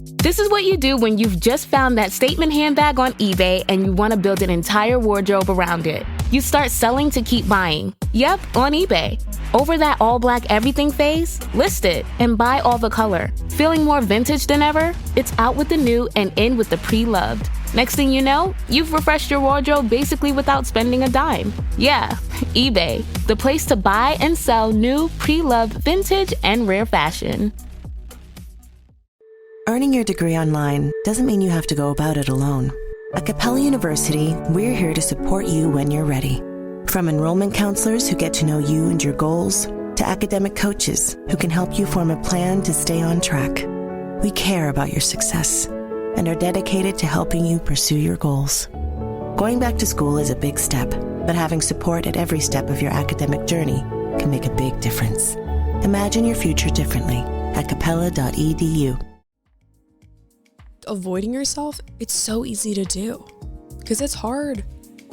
This is what you do when you've just found that statement handbag on eBay and you want to build an entire wardrobe around it. You start selling to keep buying. Yep, on eBay. Over that all-black everything phase? List it and buy all the color. Feeling more vintage than ever? It's out with the new and in with the pre-loved. Next thing you know, you've refreshed your wardrobe basically without spending a dime. Yeah, eBay, the place to buy and sell new, pre-loved, vintage, and rare fashion. Earning your degree online doesn't mean you have to go about it alone. At Capella University, we're here to support you when you're ready. From enrollment counselors who get to know you and your goals, to academic coaches who can help you form a plan to stay on track. We care about your success and are dedicated to helping you pursue your goals. Going back to school is a big step, but having support at every step of your academic journey can make a big difference. Imagine your future differently at capella.edu. Avoiding yourself, it's so easy to do because it's hard.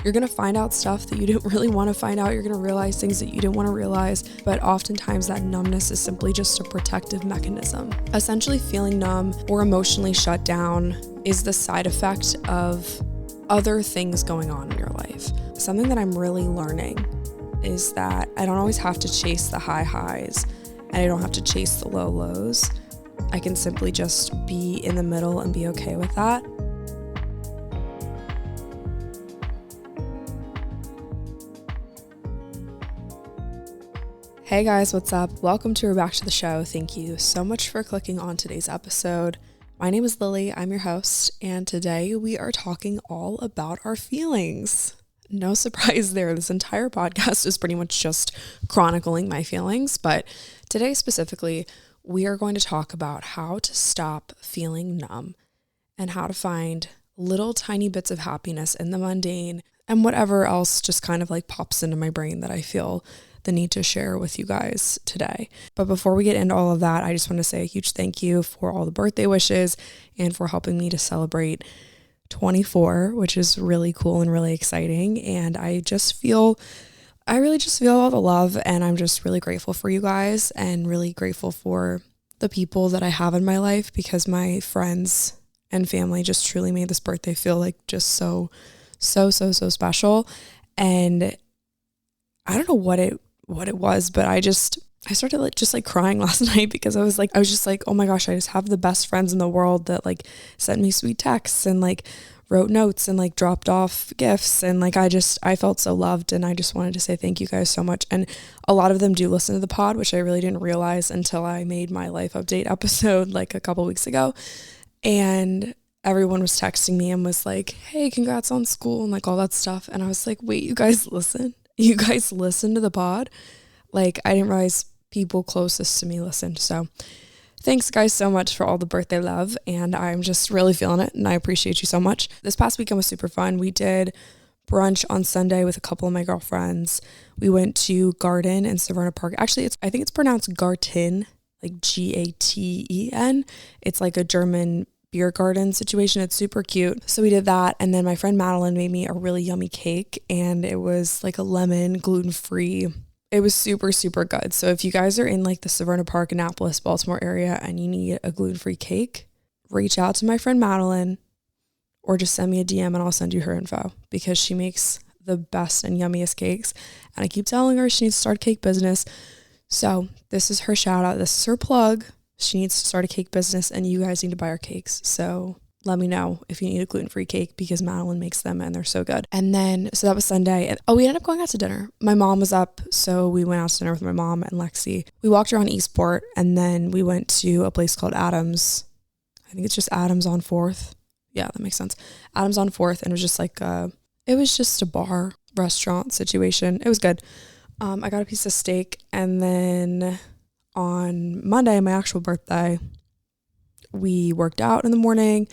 You're going to find out stuff that you didn't really want to find out. You're going to realize things that you didn't want to realize. But oftentimes that numbness is simply just a protective mechanism. Essentially, feeling numb or emotionally shut down is the side effect of other things going on in your life. Something that I'm really learning is that I don't always have to chase the high highs and I don't have to chase the low lows. I can simply just be in the middle and be okay with that. Hey guys, what's up? Welcome to or back to the show. Thank you so much for clicking on today's episode. My name is Lily, I'm your host, and today we are talking all about our feelings. No surprise there, this entire podcast is pretty much just chronicling my feelings, but today specifically, we are going to talk about how to stop feeling numb and how to find little tiny bits of happiness in the mundane and whatever else just kind of like pops into my brain that I feel the need to share with you guys today. But before we get into all of that, I just want to say a huge thank you for all the birthday wishes and for helping me to celebrate 24, which is really cool and really exciting. And I really just feel all the love, and I'm just really grateful for you guys and really grateful for the people that I have in my life, because my friends and family just truly made this birthday feel like just so special. And I don't know what it was, but I started just crying last night because I was just like, oh my gosh, I just have the best friends in the world that like sent me sweet texts and like wrote notes and like dropped off gifts. And like, I felt so loved, and I just wanted to say thank you guys so much. And a lot of them do listen to the pod, which I really didn't realize until I made my life update episode like a couple weeks ago. And everyone was texting me and was like, hey, congrats on school and like all that stuff. And I was like, wait, you guys listen? You guys listen to the pod? Like, I didn't realize people closest to me listened. So thanks guys so much for all the birthday love, and I'm just really feeling it, and I appreciate you so much. This past weekend was super fun. We did brunch on Sunday with a couple of my girlfriends. We went to Garden in Severna Park. Actually, I think it's pronounced Garten, like Gaten. It's like a German beer garden situation. It's super cute. So we did that, and then my friend Madeline made me a really yummy cake, and it was like a lemon gluten-free. It was super, super good. So if you guys are in like the Severna Park, Annapolis, Baltimore area and you need a gluten-free cake, reach out to my friend Madeline or just send me a DM and I'll send you her info, because she makes the best and yummiest cakes. And I keep telling her she needs to start a cake business. So this is her shout out. This is her plug. She needs to start a cake business, and you guys need to buy her cakes. So let me know if you need a gluten-free cake, because Madeline makes them and they're so good. And then, so that was Sunday. And we ended up going out to dinner. My mom was up, so we went out to dinner with my mom and Lexi. We walked around Eastport, and then we went to a place called Adams. I think it's just Adams on 4th. Yeah, that makes sense. Adams on 4th. And it was just like, it was just a bar restaurant situation. It was good. I got a piece of steak. And then on Monday, my actual birthday, we worked out in the morning.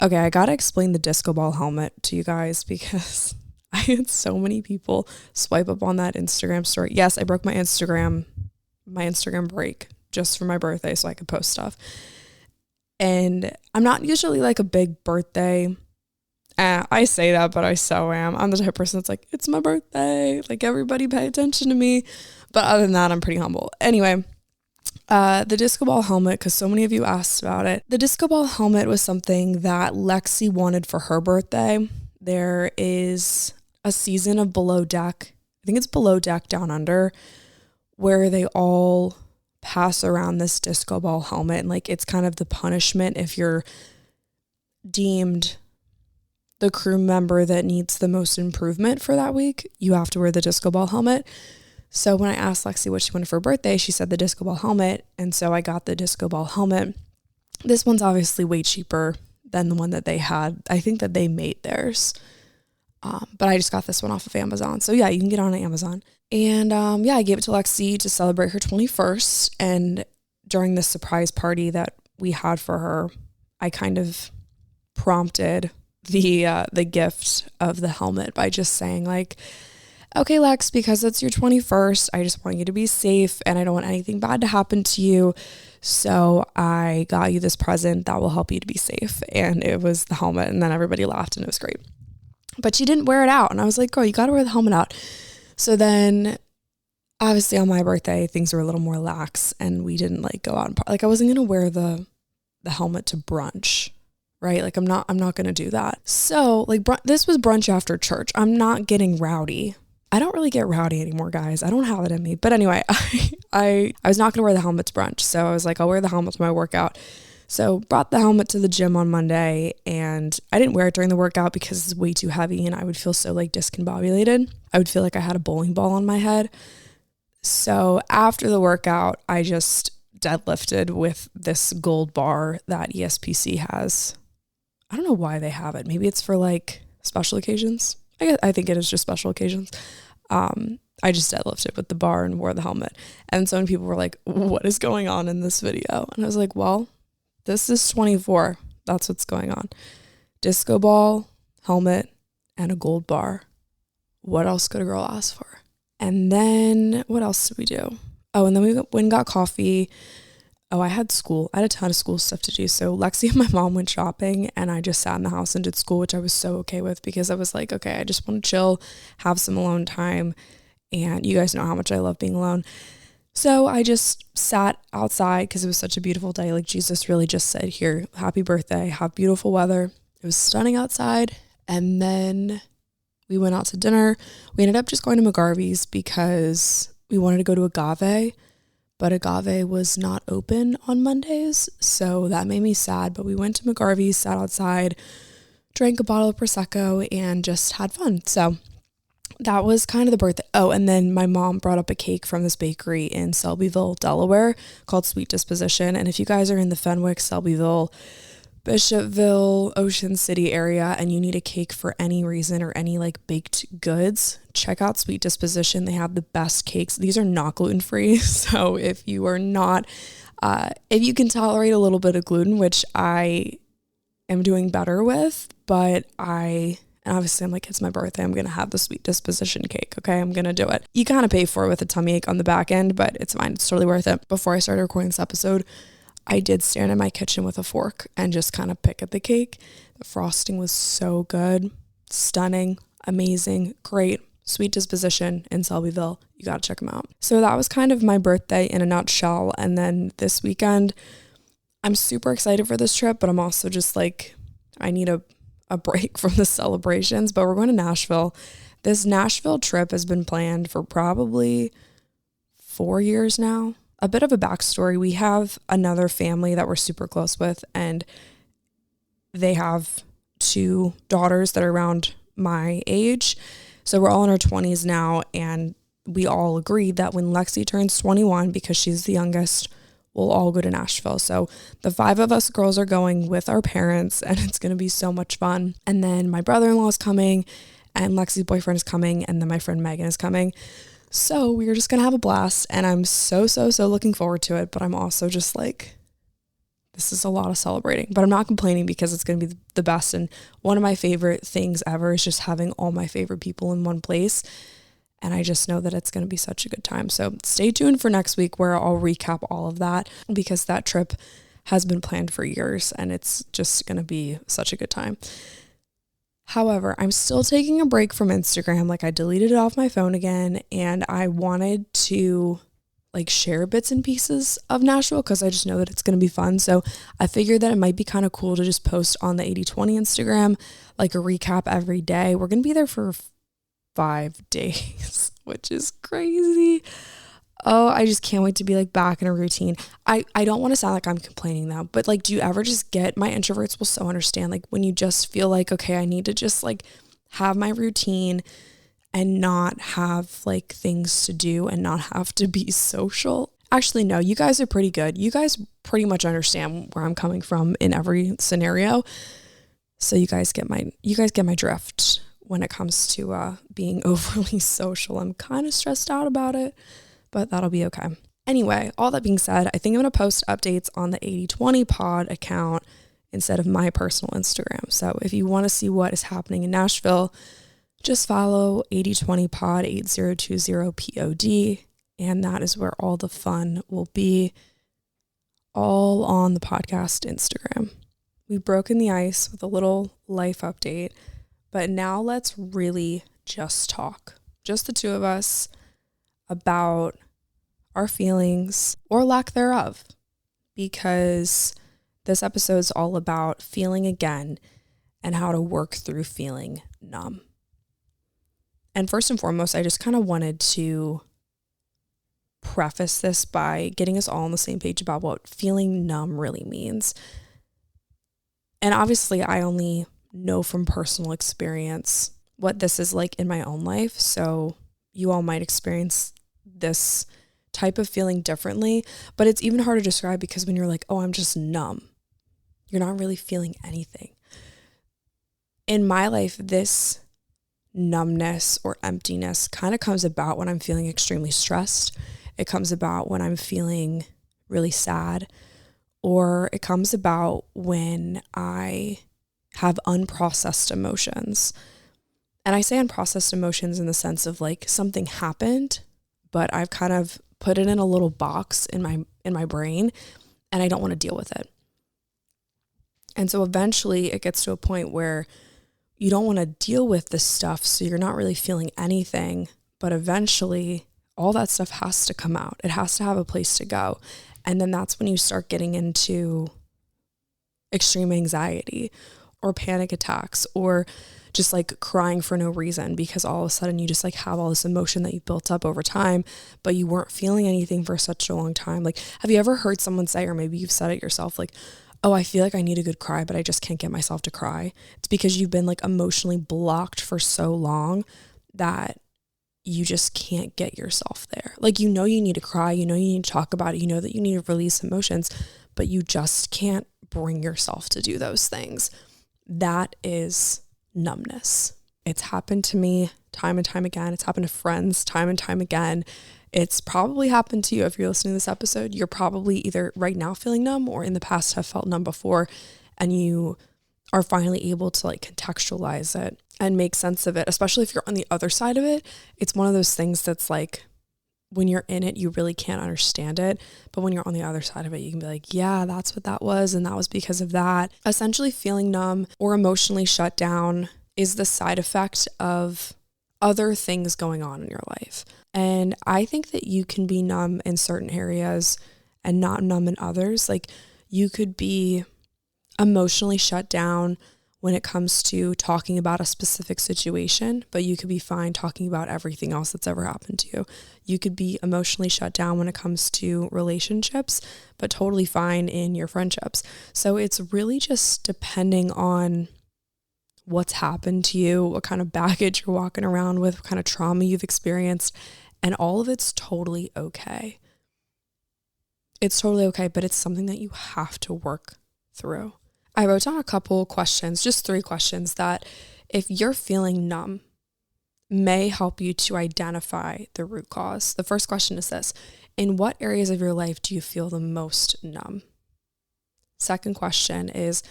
Okay, I gotta explain the disco ball helmet to you guys, because I had so many people swipe up on that Instagram story. Yes, I broke my Instagram break just for my birthday so I could post stuff. And I'm not usually like a big birthday. I say that, but I so am. I'm the type of person that's like, it's my birthday. Like, everybody pay attention to me. But other than that, I'm pretty humble. Anyway, The disco ball helmet, because so many of you asked about it. The disco ball helmet was something that Lexi wanted for her birthday. There is a season of Below Deck, I think it's Below Deck Down Under, where they all pass around this disco ball helmet, and like it's kind of the punishment if you're deemed the crew member that needs the most improvement for that week. You have to wear the disco ball helmet. So when I asked Lexi what she wanted for her birthday, she said the disco ball helmet, and so I got the disco ball helmet. This one's obviously way cheaper than the one that they had. I think that they made theirs, but I just got this one off of Amazon. So yeah, you can get on Amazon. And yeah, I gave it to Lexi to celebrate her 21st. And during this surprise party that we had for her, I kind of prompted the gift of the helmet by just saying like, okay, Lex, because it's your 21st, I just want you to be safe and I don't want anything bad to happen to you. So I got you this present that will help you to be safe. And it was the helmet, and then everybody laughed and it was great. But she didn't wear it out. And I was like, girl, you got to wear the helmet out. So then obviously on my birthday, things were a little more lax and we didn't like go out and like I wasn't going to wear the helmet to brunch, right? Like I'm not going to do that. So like this was brunch after church. I'm not getting rowdy. I don't really get rowdy anymore, guys. I don't have it in me. But anyway, I was not going to wear the helmet to brunch. So I was like, I'll wear the helmet to my workout. So brought the helmet to the gym on Monday, and I didn't wear it during the workout because it's way too heavy and I would feel so like discombobulated. I would feel like I had a bowling ball on my head. So after the workout, I just deadlifted with this gold bar that ESPC has. I don't know why they have it. Maybe it's for like special occasions. I think it is just special occasions. I just deadlifted with the bar and wore the helmet. And so many people were like, what is going on in this video? And I was like, well, this is 24. That's what's going on. Disco ball, helmet, and a gold bar. What else could a girl ask for? And then what else did we do? Oh, and then we went and got coffee. Oh, I had school. I had a ton of school stuff to do. So Lexi and my mom went shopping and I just sat in the house and did school, which I was so okay with because I was like, okay, I just want to chill, have some alone time. And you guys know how much I love being alone. So I just sat outside because it was such a beautiful day. Like Jesus really just said, here, happy birthday, have beautiful weather. It was stunning outside. And then we went out to dinner. We ended up just going to McGarvey's because we wanted to go to Agave, but Agave was not open on Mondays. So that made me sad. But we went to McGarvey's, sat outside, drank a bottle of Prosecco, and just had fun. So that was kind of the birthday. Oh, and then my mom brought up a cake from this bakery in Selbyville, Delaware called Sweet Disposition. And if you guys are in the Fenwick, Selbyville, Bishopville, Ocean City area and you need a cake for any reason or any like baked goods, check out Sweet Disposition. They have the best cakes. These are not gluten-free. So if you are not, if you can tolerate a little bit of gluten, which I am doing better with, but and obviously I'm like, it's my birthday, I'm going to have the Sweet Disposition cake. Okay, I'm going to do it. You kind of pay for it with a tummy ache on the back end, but it's fine. It's totally worth it. Before I started recording this episode, I did stand in my kitchen with a fork and just kind of pick at the cake. The frosting was so good, stunning, amazing, great. Sweet Disposition in Selbyville. You got to check them out. So that was kind of my birthday in a nutshell. And then this weekend, I'm super excited for this trip, but I'm also just like, I need a break from the celebrations, but we're going to Nashville. This Nashville trip has been planned for probably 4 years now. A bit of a backstory. We have another family that we're super close with, and they have 2 daughters that are around my age. So we're all in our 20s now, and we all agreed that when Lexi turns 21, because she's the youngest, we'll all go to Nashville. So the 5 of us girls are going with our parents, and it's going to be so much fun. And then my brother-in-law is coming, and Lexi's boyfriend is coming, and then my friend Megan is coming. So we're just going to have a blast, and I'm so looking forward to it. But I'm also just like, this is a lot of celebrating, but I'm not complaining because it's going to be the best. And one of my favorite things ever is just having all my favorite people in one place. And I just know that it's going to be such a good time. So stay tuned for next week where I'll recap all of that, because that trip has been planned for years and it's just going to be such a good time. However, I'm still taking a break from Instagram. Like, I deleted it off my phone again, and I wanted to like share bits and pieces of Nashville because I just know that it's going to be fun. So I figured that it might be kind of cool to just post on the 80/20 Instagram, like a recap every day. We're going to be there for 5 days, which is crazy. Oh, I just can't wait to be like back in a routine. I don't want to sound like I'm complaining though, but like, do you ever just get, my introverts will so understand, like when you just feel like, okay, I need to just like have my routine and not have like things to do and not have to be social. Actually, no, you guys are pretty good. You guys pretty much understand where I'm coming from in every scenario. So you guys get my drift when it comes to being overly social. I'm kind of stressed out about it, but that'll be okay. Anyway, all that being said, I think I'm going to post updates on the 80/20 pod account instead of my personal Instagram. So if you want to see what is happening in Nashville, just follow 80/20 pod 8020 pod, and that is where all the fun will be, all on the podcast Instagram. We've broken the ice with a little life update, but now let's really just talk, just the two of us, about our feelings or lack thereof, because this episode is all about feeling again and how to work through feeling numb. And first and foremost, I just kind of wanted to preface this by getting us all on the same page about what feeling numb really means. And obviously, I only know from personal experience what this is like in my own life. So you all might experience this type of feeling differently, but it's even hard to describe because when you're like, oh, I'm just numb, you're not really feeling anything. In my life, this numbness or emptiness kind of comes about when I'm feeling extremely stressed. It comes about when I'm feeling really sad, or it comes about when I have unprocessed emotions. And I say unprocessed emotions in the sense of like something happened, but I've kind of put it in a little box in my brain and I don't want to deal with it. And so eventually it gets to a point where you don't want to deal with this stuff, so you're not really feeling anything, but eventually all that stuff has to come out. It has to have a place to go. And then that's when you start getting into extreme anxiety or panic attacks or just like crying for no reason because all of a sudden you just like have all this emotion that you built up over time, but you weren't feeling anything for such a long time. Like, have you ever heard someone say, or maybe you've said it yourself, like, oh, I feel like I need a good cry, but I just can't get myself to cry. It's because you've been like emotionally blocked for so long that you just can't get yourself there. Like, you know, you need to cry, you know, you need to talk about it, you know that you need to release emotions, but you just can't bring yourself to do those things. That is numbness. It's happened to me time and time again. It's happened to friends time and time again. It's probably happened to you. If you're listening to this episode, you're probably either right now feeling numb or in the past have felt numb before, and you are finally able to like contextualize it and make sense of it, especially if you're on the other side of it. It's one of those things that's like, when you're in it, you really can't understand it. But when you're on the other side of it, you can be like, yeah, that's what that was. And that was because of that. Essentially, feeling numb or emotionally shut down is the side effect of other things going on in your life. And I think that you can be numb in certain areas and not numb in others. Like, you could be emotionally shut down when it comes to talking about a specific situation, but you could be fine talking about everything else that's ever happened to you. You could be emotionally shut down when it comes to relationships, but totally fine in your friendships. So it's really just depending on what's happened to you, what kind of baggage you're walking around with, what kind of trauma you've experienced, and all of it's totally okay. It's totally okay, but it's something that you have to work through. I wrote down a couple questions, just 3 questions that, if you're feeling numb, may help you to identify the root cause. The first question is this: in what areas of your life do you feel the most numb? Second question is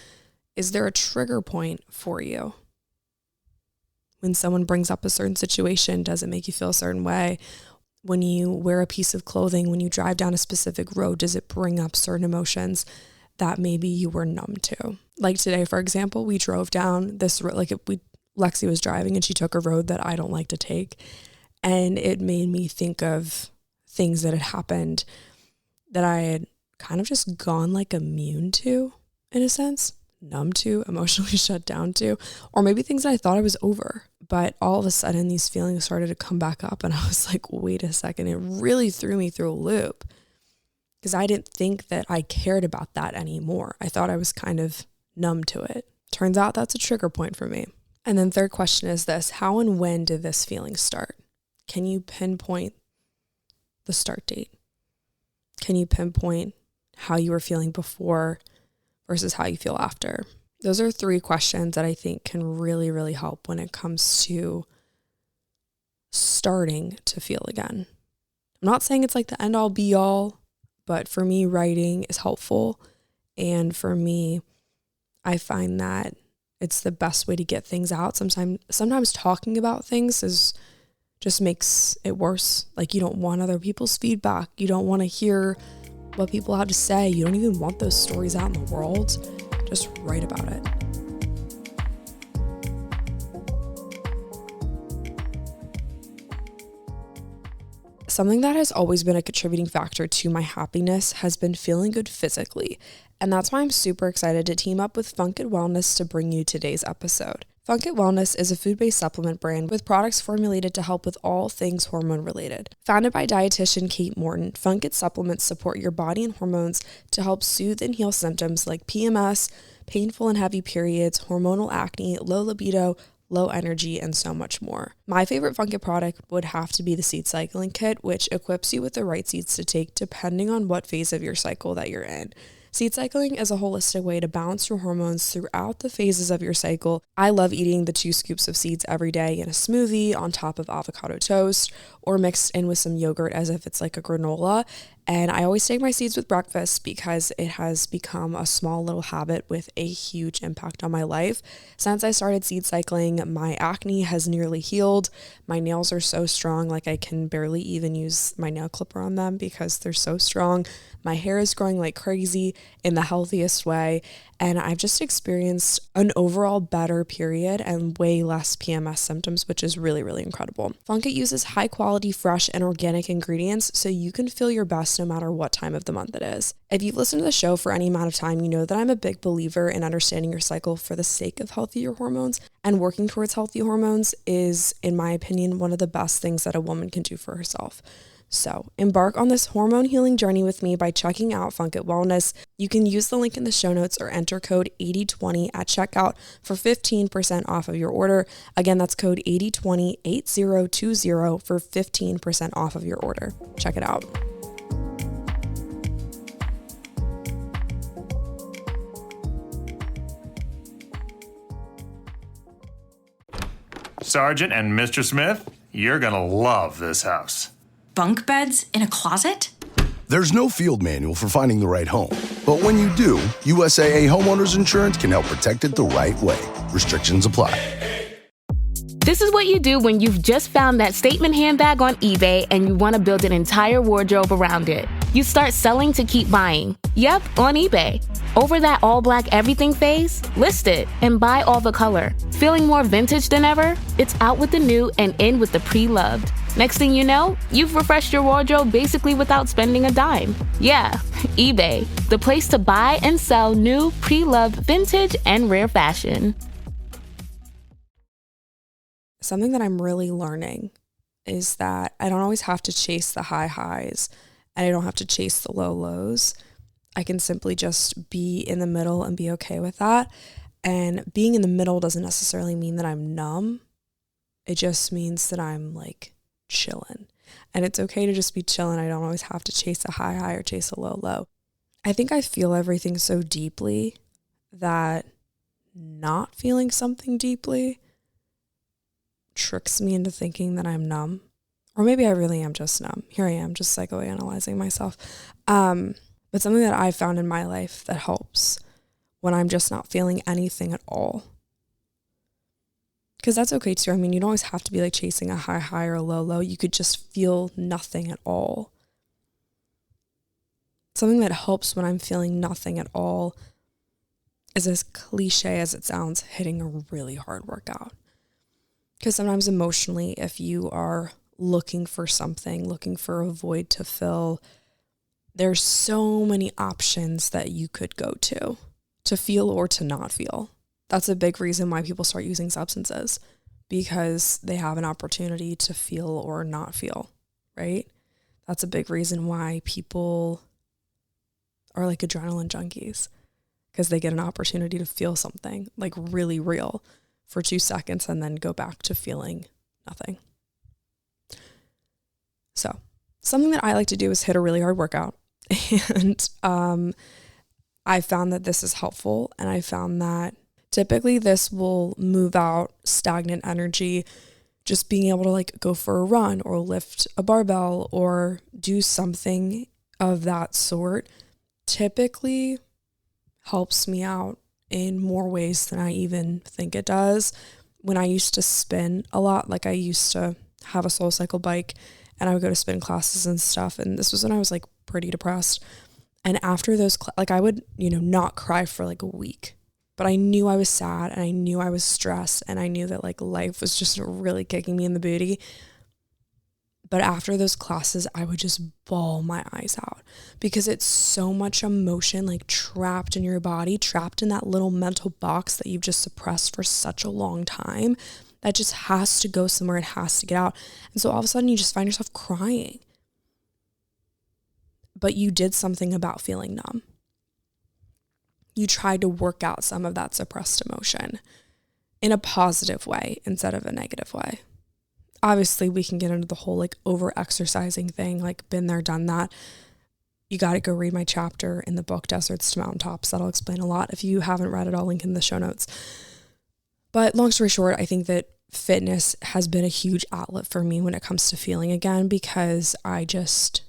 there a trigger point for you? When someone brings up a certain situation, does it make you feel a certain way? When you wear a piece of clothing, when you drive down a specific road, does it bring up certain emotions that maybe you were numb to? Like today, for example, we drove down this road, Lexi was driving and she took a road that I don't like to take. And it made me think of things that had happened that I had kind of just gone like immune to, in a sense, numb to, emotionally shut down to, or maybe things that I thought I was over. But all of a sudden these feelings started to come back up and I was like, wait a second, it really threw me through a loop because I didn't think that I cared about that anymore. I thought I was kind of numb to it. Turns out that's a trigger point for me. And then third question is this: how and when did this feeling start? Can you pinpoint the start date? Can you pinpoint how you were feeling before versus how you feel after? Those are 3 questions that I think can really, really help when it comes to starting to feel again. I'm not saying it's like the end all be all, but for me, writing is helpful. And for me, I find that it's the best way to get things out. Sometimes talking about things just makes it worse. Like, you don't want other people's feedback. You don't want to hear what people have to say. You don't even want those stories out in the world. Just write about it. Something that has always been a contributing factor to my happiness has been feeling good physically. And that's why I'm super excited to team up with Funk It Wellness to bring you today's episode. Funk It Wellness is a food-based supplement brand with products formulated to help with all things hormone-related. Founded by dietitian Kate Morton, Funk It supplements support your body and hormones to help soothe and heal symptoms like PMS, painful and heavy periods, hormonal acne, low libido, low energy, and so much more. My favorite Funk It product would have to be the seed cycling kit, which equips you with the right seeds to take depending on what phase of your cycle that you're in. Seed cycling is a holistic way to balance your hormones throughout the phases of your cycle. I love eating the 2 scoops of seeds every day in a smoothie on top of avocado toast or mixed in with some yogurt as if it's like a granola. And I always take my seeds with breakfast because it has become a small little habit with a huge impact on my life. Since I started seed cycling, my acne has nearly healed. My nails are so strong, like I can barely even use my nail clipper on them because they're so strong. My hair is growing like crazy in the healthiest way. And I've just experienced an overall better period and way less PMS symptoms, which is really, really incredible. Funk It uses high quality, fresh, and organic ingredients so you can feel your best no matter what time of the month it is. If you've listened to the show for any amount of time, you know that I'm a big believer in understanding your cycle for the sake of healthier hormones, and working towards healthy hormones is, in my opinion, one of the best things that a woman can do for herself. So embark on this hormone healing journey with me by checking out Funk It Wellness. You can use the link in the show notes or enter code 8020 at checkout for 15% off of your order. Again, that's code 8020, 8020 for 15% off of your order. Check it out. Sergeant and Mr. Smith, you're gonna love this house. Bunk beds in a closet? There's no field manual for finding the right home. But when you do, USAA Homeowners Insurance can help protect it the right way. Restrictions apply. This is what you do when you've just found that statement handbag on eBay and you want to build an entire wardrobe around it. You start selling to keep buying. Yep, on eBay. Over that all-black everything phase? List it and buy all the color. Feeling more vintage than ever? It's out with the new and in with the pre-loved. Next thing you know, you've refreshed your wardrobe basically without spending a dime. Yeah, eBay, the place to buy and sell new, pre-loved, vintage, and rare fashion. Something that I'm really learning is that I don't always have to chase the high highs and I don't have to chase the low lows. I can simply just be in the middle and be okay with that. And being in the middle doesn't necessarily mean that I'm numb. It just means that I'm like chilling. And it's okay to just be chilling. I don't always have to chase a high or chase a low. I think I feel everything so deeply that not feeling something deeply tricks me into thinking that I'm numb. Or maybe I really am just numb. Here I am, just psychoanalyzing myself. But something that I've found in my life that helps when I'm just not feeling anything at all. Because that's okay too. I mean, you don't always have to be like chasing a high or a low. You could just feel nothing at all. Something that helps when I'm feeling nothing at all is, as cliche as it sounds, hitting a really hard workout. Because sometimes emotionally, if you are looking for something, looking for a void to fill. There's so many options that you could go to feel or to not feel. That's a big reason why people start using substances, because they have an opportunity to feel or not feel, right? That's a big reason why people are like adrenaline junkies, because they get an opportunity to feel something like really real for 2 seconds and then go back to feeling nothing. So something that I like to do is hit a really hard workout. And I found that this is helpful. And I found that typically this will move out stagnant energy. Just being able to like go for a run or lift a barbell or do something of that sort typically helps me out in more ways than I even think it does. When I used to spin a lot, like I used to have a SoulCycle bike and I would go to spin classes and stuff. And this was when I was like pretty depressed. And after those, like I would, not cry for like a week, but I knew I was sad and I knew I was stressed and I knew that like life was just really kicking me in the booty. But after those classes, I would just bawl my eyes out because it's so much emotion like trapped in your body, trapped in that little mental box that you've just suppressed for such a long time that just has to go somewhere. It has to get out. And so all of a sudden you just find yourself crying. But you did something about feeling numb. You tried to work out some of that suppressed emotion in a positive way instead of a negative way. Obviously, we can get into the whole like over-exercising thing, like been there, done that. You got to go read my chapter in the book, Deserts to Mountaintops. That'll explain a lot. If you haven't read it, I'll link in the show notes. But long story short, I think that fitness has been a huge outlet for me when it comes to feeling again, because I just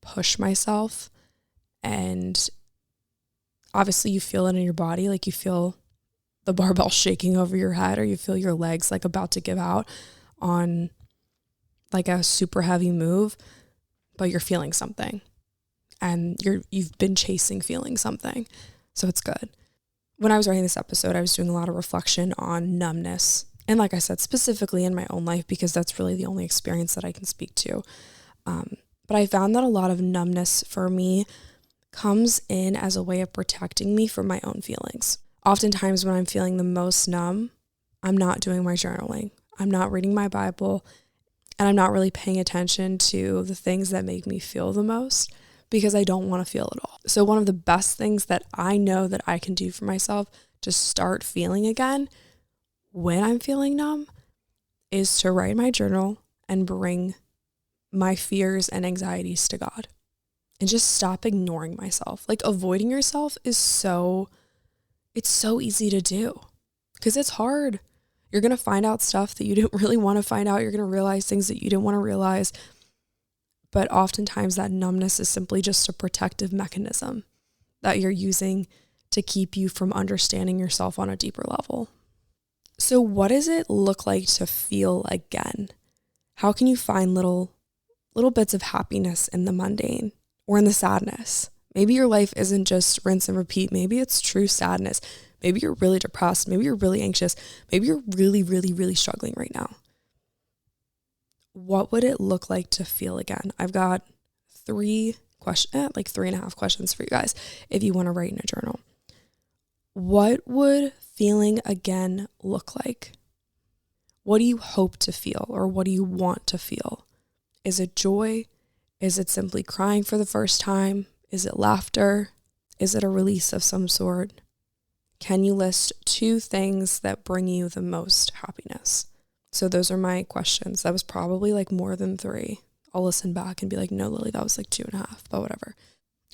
push myself, and obviously you feel it in your body. Like you feel the barbell shaking over your head, or you feel your legs like about to give out on like a super heavy move, but you're feeling something and you've been chasing feeling something. So it's good. When I was writing this episode, I was doing a lot of reflection on numbness. And like I said, specifically in my own life, because that's really the only experience that I can speak to. But I found that a lot of numbness for me comes in as a way of protecting me from my own feelings. Oftentimes when I'm feeling the most numb, I'm not doing my journaling. I'm not reading my Bible, and I'm not really paying attention to the things that make me feel the most, because I don't want to feel it all. So one of the best things that I know that I can do for myself to start feeling again when I'm feeling numb is to write my journal and bring my fears and anxieties to God and just stop ignoring myself. Like avoiding yourself is it's so easy to do because it's hard. You're going to find out stuff that you didn't really want to find out. You're going to realize things that you didn't want to realize. But oftentimes that numbness is simply just a protective mechanism that you're using to keep you from understanding yourself on a deeper level. So what does it look like to feel again? How can you find little bits of happiness in the mundane or in the sadness? Maybe your life isn't just rinse and repeat. Maybe it's true sadness. Maybe you're really depressed. Maybe you're really anxious. Maybe you're really, really, really struggling right now. What would it look like to feel again? I've got 3.5 questions for you guys if you want to write in a journal. What would feeling again look like? What do you hope to feel, or what do you want to feel? Is it joy? Is it simply crying for the first time? Is it laughter? Is it a release of some sort? Can you list 2 things that bring you the most happiness? So those are my questions. That was probably like more than 3. I'll listen back and be like, no, Lily, that was like 2.5, but whatever.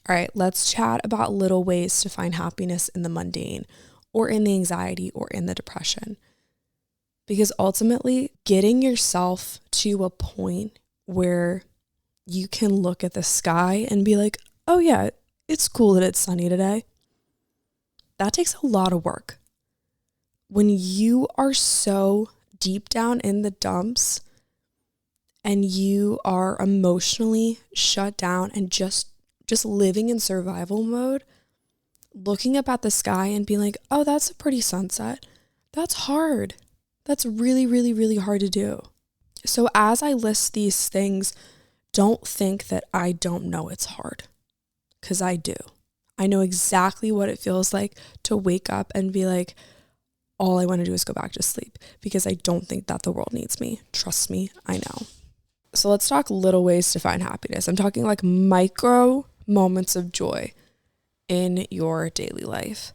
All right, let's chat about little ways to find happiness in the mundane, or in the anxiety, or in the depression. Because ultimately, getting yourself to a point where you can look at the sky and be like, oh yeah, it's cool that it's sunny today. That takes a lot of work. When you are so deep down in the dumps and you are emotionally shut down and just living in survival mode, looking up at the sky and being like, oh, that's a pretty sunset. That's hard. That's really, really, really hard to do. So as I list these things, don't think that I don't know it's hard, because I do. I know exactly what it feels like to wake up and be like, all I want to do is go back to sleep, because I don't think that the world needs me. Trust me, I know. So let's talk little ways to find happiness. I'm talking like micro moments of joy in your daily life.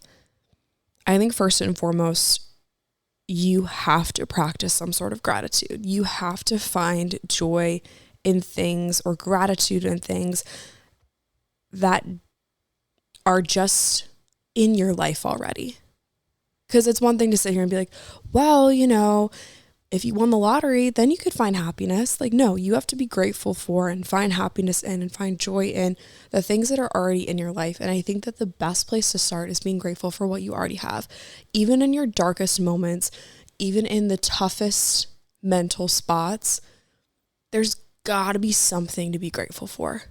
I think first and foremost, you have to practice some sort of gratitude. You have to find joy in things, or gratitude in things that are just in your life already. Because it's one thing to sit here and be like, well, if you won the lottery, then you could find happiness. Like, no, you have to be grateful for and find happiness in and find joy in the things that are already in your life. And I think that the best place to start is being grateful for what you already have. Even in your darkest moments, even in the toughest mental spots, there's got to be something to be grateful for.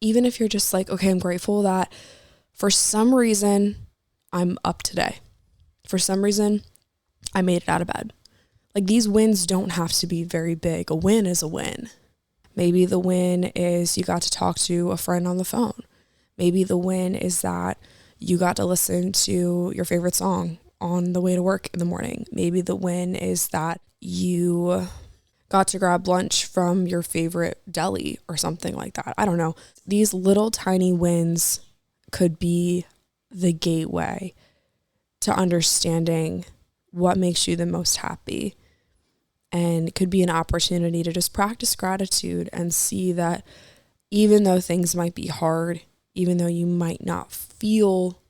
Even if you're just like, okay, I'm grateful that for some reason I'm up today. For some reason I made it out of bed. Like, these wins don't have to be very big. A win is a win. Maybe the win is you got to talk to a friend on the phone. Maybe the win is that you got to listen to your favorite song on the way to work in the morning. Maybe the win is that you got to grab lunch from your favorite deli or something like that. I don't know. These little tiny wins could be the gateway to understanding what makes you the most happy, and could be an opportunity to just practice gratitude and see that even though things might be hard, even though you might not feel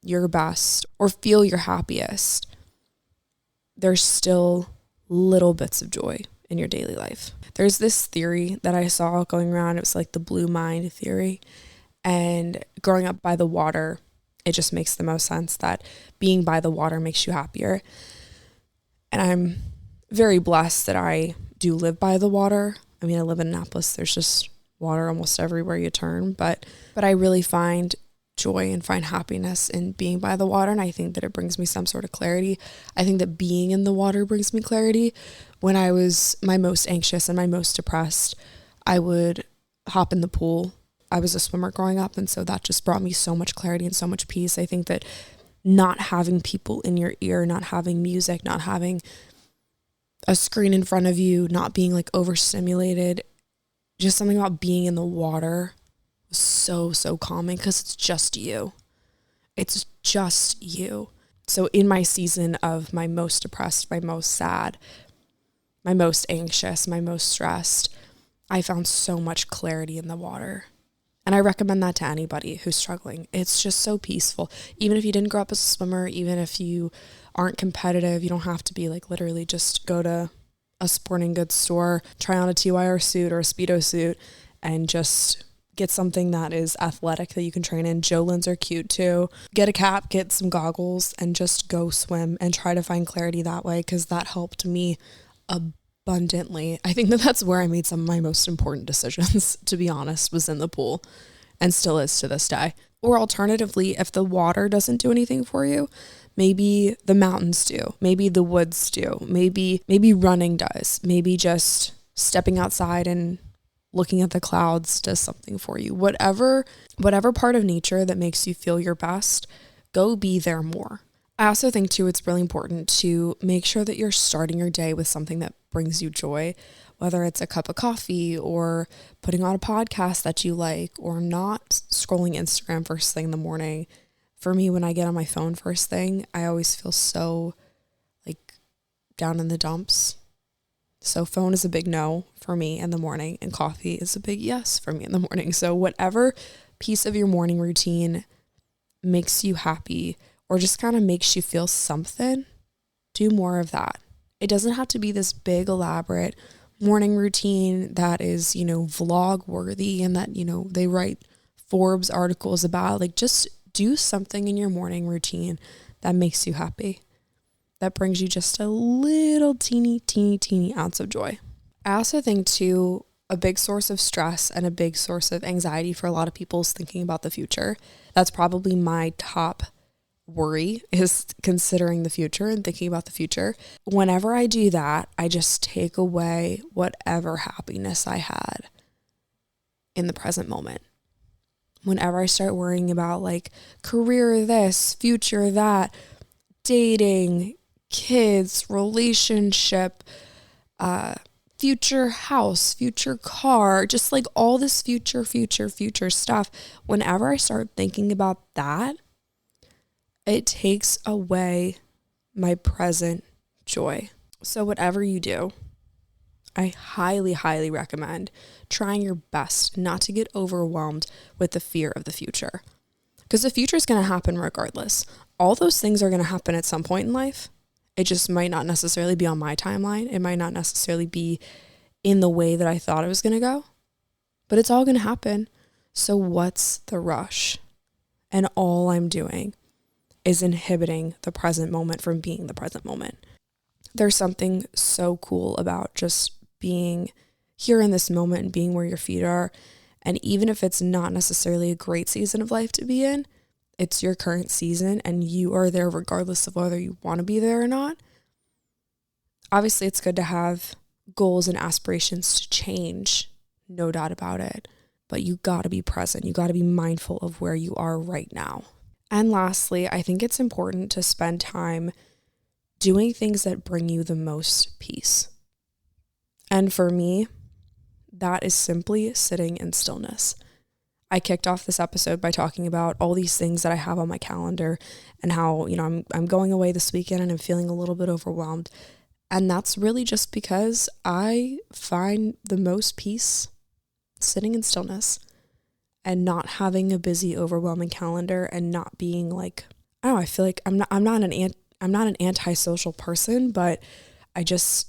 your best or feel your happiest, there's still little bits of joy in your daily life. There's this theory that I saw going around. It was like the blue mind theory. And growing up by the water, it just makes the most sense that being by the water makes you happier. And I'm very blessed that I do live by the water. I mean, I live in Annapolis. There's just water almost everywhere you turn. But I really find joy and find happiness in being by the water. And I think that it brings me some sort of clarity. I think that being in the water brings me clarity. When I was my most anxious and my most depressed, I would hop in the pool. I was a swimmer growing up, and so that just brought me so much clarity and so much peace. I think that not having people in your ear, not having music, not having a screen in front of you, not being like overstimulated, just something about being in the water was so calming, because it's just you. It's just you. So in my season of my most depressed, my most sad, my most anxious, my most stressed, I found so much clarity in the water. And I recommend that to anybody who's struggling. It's just so peaceful. Even if you didn't grow up as a swimmer, even if you aren't competitive, you don't have to be like literally just go to a sporting goods store, try on a TYR suit or a Speedo suit, and just get something that is athletic that you can train in. Jolins are cute too. Get a cap, get some goggles, and just go swim and try to find clarity that way, because that helped me abundantly. I think that that's where I made some of my most important decisions, to be honest, was in the pool, and still is to this day. Or alternatively, if the water doesn't do anything for you, maybe the mountains do, maybe the woods do, maybe running does, maybe just stepping outside and looking at the clouds does something for you. Whatever part of nature that makes you feel your best, go be there more. I also think too, it's really important to make sure that you're starting your day with something that brings you joy, whether it's a cup of coffee or putting on a podcast that you like, or not scrolling Instagram first thing in the morning. For me, when I get on my phone first thing, I always feel so like down in the dumps. So phone is a big no for me in the morning, and coffee is a big yes for me in the morning. So whatever piece of your morning routine makes you happy or just kind of makes you feel something, do more of that. It doesn't have to be this big, elaborate morning routine that is, vlog worthy and that, they write Forbes articles about. Like, just do something in your morning routine that makes you happy, that brings you just a little teeny ounce of joy. I also think too, a big source of stress and a big source of anxiety for a lot of people is thinking about the future. That's probably my top worry is considering the future and thinking about the future. Whenever I do that, I just take away whatever happiness I had in the present moment. Whenever I start worrying about like career this, future that, dating, kids, relationship, future house, future car, just like all this future stuff, whenever I start thinking about that, it takes away my present joy. So whatever you do, I highly, highly recommend trying your best not to get overwhelmed with the fear of the future. Because the future is going to happen regardless. All those things are going to happen at some point in life. It just might not necessarily be on my timeline. It might not necessarily be in the way that I thought it was going to go. But it's all going to happen. So what's the rush? And all I'm doing is inhibiting the present moment from being the present moment. There's something so cool about just being here in this moment and being where your feet are. And even if it's not necessarily a great season of life to be in, it's your current season and you are there regardless of whether you want to be there or not. Obviously, it's good to have goals and aspirations to change, no doubt about it. But you got to be present. You got to be mindful of where you are right now. And lastly, I think it's important to spend time doing things that bring you the most peace. And for me, that is simply sitting in stillness. I kicked off this episode by talking about all these things that I have on my calendar and how, I'm going away this weekend and I'm feeling a little bit overwhelmed. And that's really just because I find the most peace sitting in stillness and not having a busy, overwhelming calendar and not being like, I feel like I'm not an antisocial person, but I just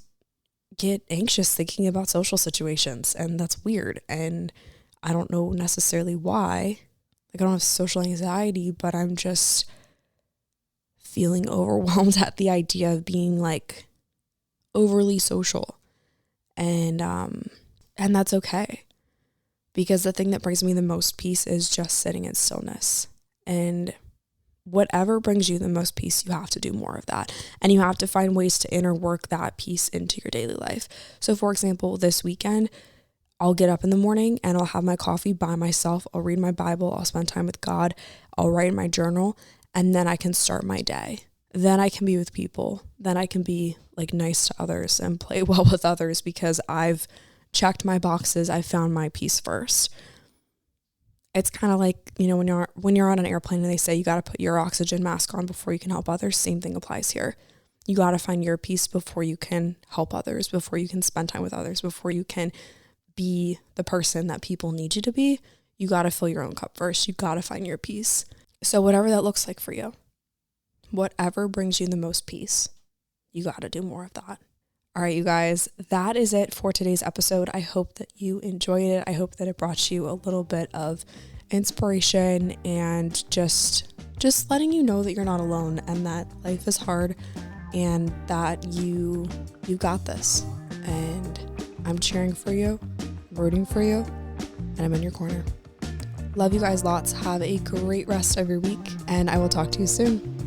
get anxious thinking about social situations, and that's weird. And I don't know necessarily why. Like, I don't have social anxiety, but I'm just feeling overwhelmed at the idea of being like overly social. And that's okay. Because the thing that brings me the most peace is just sitting in stillness. And whatever brings you the most peace, you have to do more of that. And you have to find ways to inner work that peace into your daily life. So for example, this weekend, I'll get up in the morning and I'll have my coffee by myself. I'll read my Bible. I'll spend time with God. I'll write in my journal, and then I can start my day. Then I can be with people. Then I can be like nice to others and play well with others because I've checked my boxes. I found my peace first. It's kind of like, when you're on an airplane and they say you got to put your oxygen mask on before you can help others. Same thing applies here. You got to find your peace before you can help others, before you can spend time with others, before you can be the person that people need you to be. You got to fill your own cup first. You got to find your peace. So whatever that looks like for you, whatever brings you the most peace, you got to do more of that. All right, you guys, that is it for today's episode. I hope that you enjoyed it. I hope that it brought you a little bit of inspiration and just letting you know that you're not alone and that life is hard and that you got this. And I'm cheering for you, rooting for you, and I'm in your corner. Love you guys lots. Have a great rest of your week, and I will talk to you soon.